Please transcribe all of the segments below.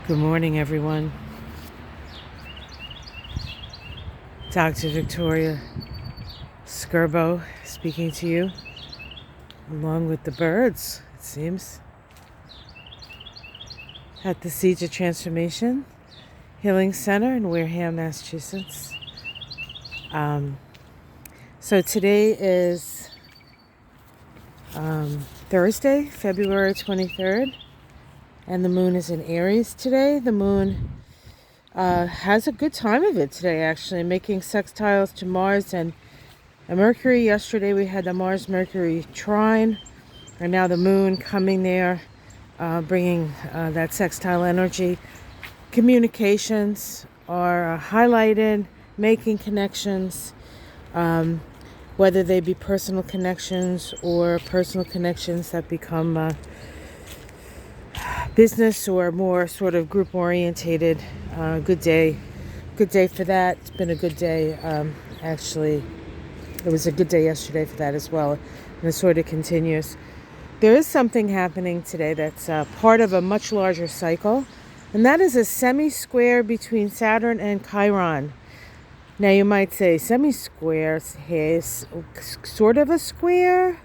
Good morning, everyone. Dr. Victoria Skirbo speaking to you, along with the birds, it seems, at the Seeds of Transformation Healing Center in Wareham, Massachusetts. So today is Thursday, February 23rd, and the moon is in Aries today. The moon has a good time of it today, actually, making sextiles to Mars and Mercury. Yesterday we had the Mars-Mercury trine, and now the moon coming there, bringing that sextile energy. Communications are highlighted, making connections, whether they be personal connections or personal connections that become business or more sort of group orientated. Good day for that. It's been a good day. Actually, it was a good day yesterday for that as well, and it sort of continues. There is something happening today that's part of a much larger cycle, and that is a semi-square between Saturn and Chiron. Now you might say, semi-square is sort of a square?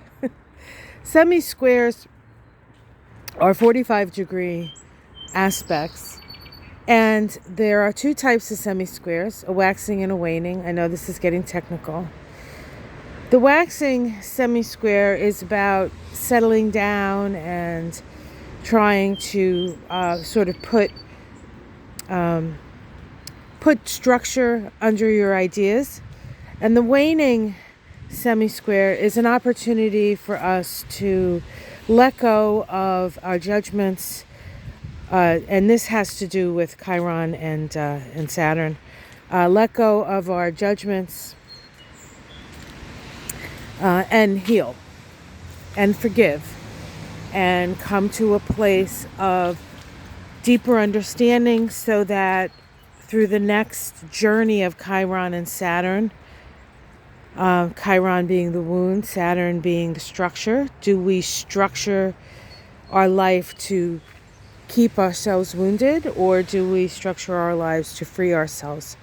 Semi-squares are 45-degree aspects, and there are two types of semi-squares, a waxing and a waning. I know this is getting technical. The waxing semi-square is about settling down and trying to sort of put structure under your ideas. And the waning semi-square is an opportunity for us to let go of our judgments, and this has to do with Chiron and Saturn. Let go of our judgments and heal and forgive and come to a place of deeper understanding, so that through the next journey of Chiron and Saturn, Chiron being the wound, Saturn being the structure, do we structure our life to keep ourselves wounded, or do we structure our lives to free ourselves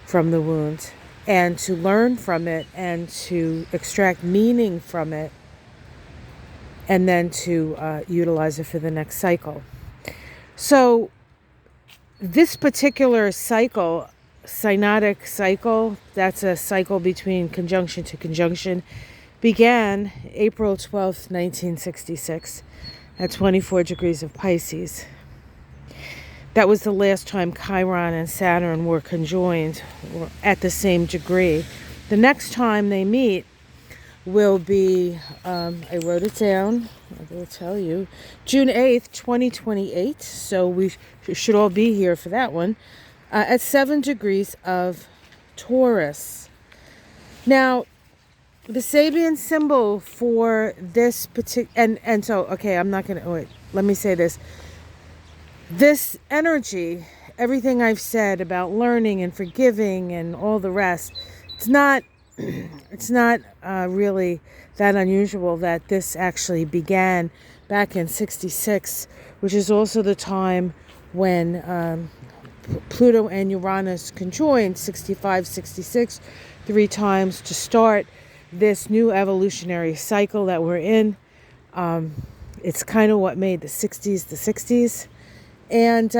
from the wound and to learn from it and to extract meaning from it, and then to utilize it for the next cycle? So this particular cycle, synodic cycle, that's a cycle between conjunction to conjunction, began April 12th, 1966 at 24 degrees of Pisces. That was the last time Chiron and Saturn were conjoined at the same degree. The next time they meet will be, I wrote it down, I will tell you, June 8th, 2028. So we should all be here for that one, at 7 degrees of Taurus. Now, the Sabian symbol for this particular, and so, okay, I'm not going to, wait, let me say this. This energy, everything I've said about learning and forgiving and all the rest, it's not really that unusual that this actually began back in 66, which is also the time when Pluto and Uranus conjoined, 65, 66, 3 times to start this new evolutionary cycle that we're in. It's kind of what made the 60s the 60s. And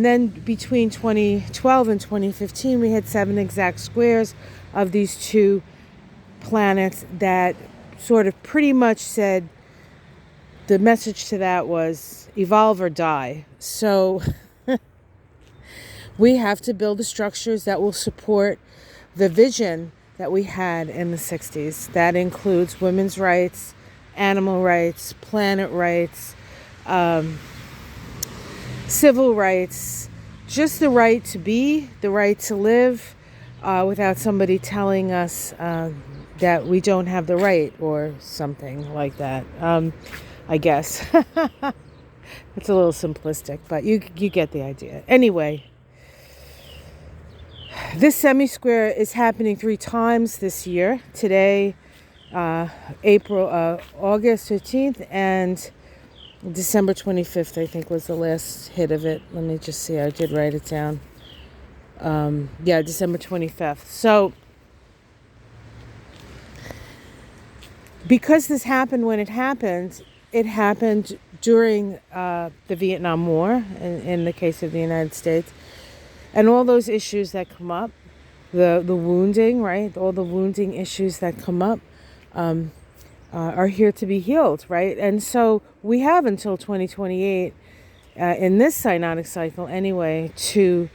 then between 2012 and 2015, we had 7 exact squares of these two planets that sort of pretty much said, the message to that was evolve or die. So we have to build the structures that will support the vision that we had in the 60s. That includes women's rights, animal rights, planet rights, civil rights, just the right to be, the right to live, without somebody telling us that we don't have the right or something like that. I guess. It's a little simplistic, but you get the idea. Anyway, this semi-square is happening 3 times this year. Today, August 15th, and December 25th, I think, was the last hit of it. Let me just see. I did write it down. Yeah, December 25th. So, because this happened when it happened during the Vietnam War, in the case of the United States, and all those issues that come up, the wounding, right? All the wounding issues that come up are here to be healed, right? And so we have until 2028, in this synodic cycle anyway, to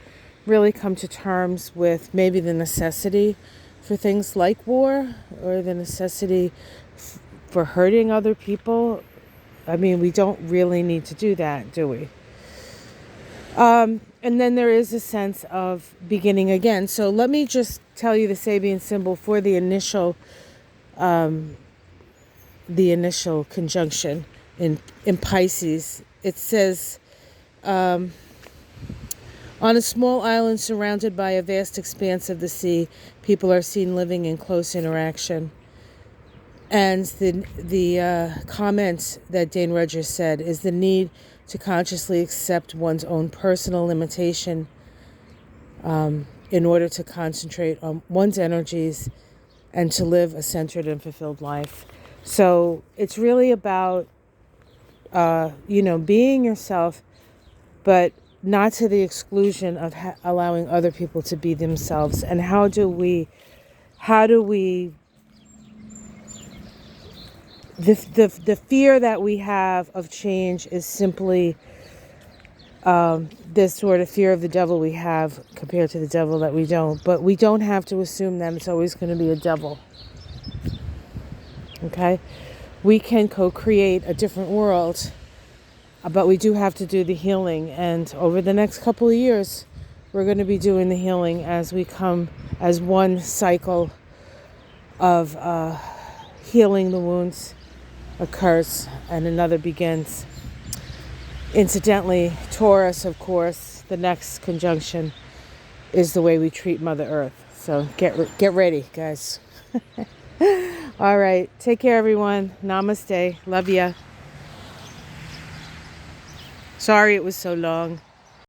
really come to terms with maybe the necessity for things like war, or the necessity for hurting other people. I mean, we don't really need to do that, do we? And then there is a sense of beginning again. So let me just tell you the Sabian symbol for the initial conjunction in Pisces. It says, on a small island surrounded by a vast expanse of the sea, people are seen living in close interaction. And the comment that Dane Rogers said is the need to consciously accept one's own personal limitation in order to concentrate on one's energies and to live a centered and fulfilled life. So it's really about, being yourself, but not to the exclusion of allowing other people to be themselves. And how do we the fear that we have of change is simply this sort of fear of the devil we have compared to the devil that we don't. But we don't have to assume that it's always going to be a devil. Okay? We can co-create a different world, but we do have to do the healing. And over the next couple of years, we're going to be doing the healing as we come as one cycle of healing the wounds occurs and another begins. Incidentally, Taurus, of course, the next conjunction is the way we treat Mother Earth. So get ready, guys. All right. Take care, everyone. Namaste. Love ya. Sorry it was so long.